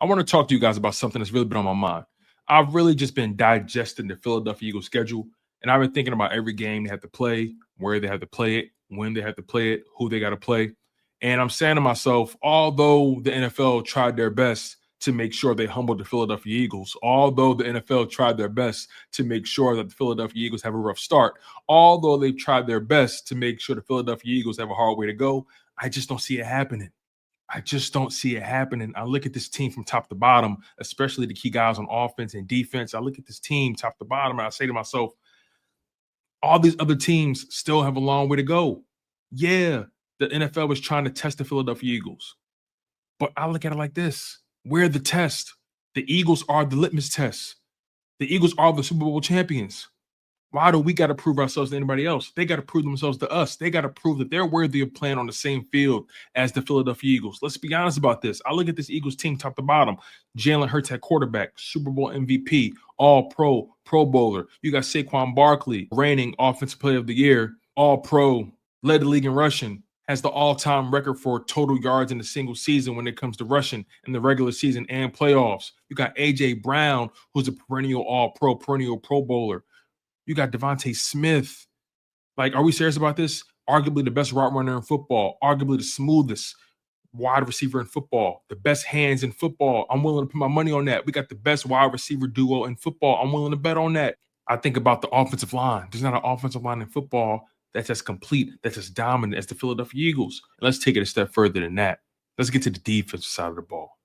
I want to talk to you guys about something that's really been on my mind. I've really just been digesting the Philadelphia Eagles schedule, and I've been thinking about every game they have to play, where they have to play it, when they have to play it, who they got to play. And I'm saying to myself, although the NFL tried their best to make sure they humbled the Philadelphia Eagles, although the NFL tried their best to make sure that the Philadelphia Eagles have a rough start, although they've tried their best to make sure the Philadelphia Eagles have a hard way to go, I just don't see it happening. I just don't see it happening. I look at this team from top to bottom, especially the key guys on offense and defense. I look at this team top to bottom, and I say to myself, all these other teams still have a long way to go. Yeah, the NFL was trying to test the Philadelphia Eagles, but I look at it like this. We're the test. The Eagles are the litmus test. The Eagles are the Super Bowl champions. Why do we got to prove ourselves to anybody else? They got to prove themselves to us. They got to prove that they're worthy of playing on the same field as the Philadelphia Eagles. Let's be honest about this. I look at this Eagles team top to bottom. Jalen Hurts at quarterback, Super Bowl MVP, All-Pro, Pro Bowler. You got Saquon Barkley, reigning Offensive Player of the Year, All-Pro, led the league in rushing, has the all-time record for total yards in a single season when it comes to rushing in the regular season and playoffs. You got A.J. Brown, who's a perennial All-Pro, perennial Pro Bowler. You got Devontae Smith. Like, are we serious about this? Arguably the best route runner in football. Arguably the smoothest wide receiver in football. The best hands in football. I'm willing to put my money on that. We got the best wide receiver duo in football. I'm willing to bet on that. I think about the offensive line. There's not an offensive line in football that's as complete, that's as dominant as the Philadelphia Eagles. And let's take it a step further than that. Let's get to the defensive side of the ball.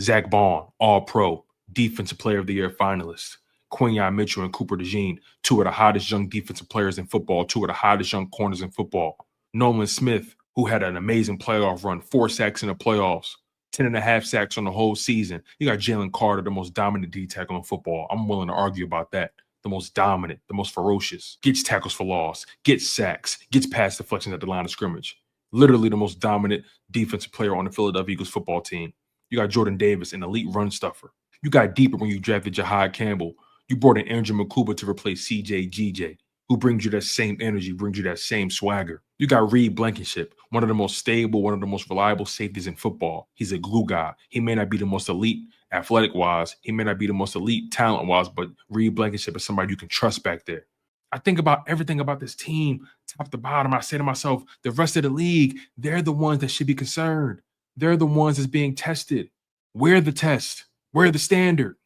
Zack Baun, All-Pro, Defensive Player of the Year finalist. Quinyon Mitchell and Cooper DeJean, two of the hottest young defensive players in football, two of the hottest young corners in football. Nolan Smith, who had an amazing playoff run, 4 sacks in the playoffs, 10.5 sacks on the whole season. You got Jalen Carter, the most dominant D tackle in football. I'm willing to argue about that. The most dominant, the most ferocious, gets tackles for loss, gets sacks, gets pass deflections at the line of scrimmage. Literally the most dominant defensive player on the Philadelphia Eagles football team. You got Jordan Davis, an elite run stuffer. You got deeper when you drafted Jahad Campbell. You brought in Andrew McCuba to replace CJ GJ, who brings you that same energy, brings you that same swagger. You got Reed Blankenship, one of the most stable, one of the most reliable safeties in football. He's a glue guy. He may not be the most elite athletic-wise. He may not be the most elite talent-wise, but Reed Blankenship is somebody you can trust back there. I think about everything about this team, top to bottom. I say to myself, the rest of the league, they're the ones that should be concerned. They're the ones that's being tested. We're the test. We're the standard.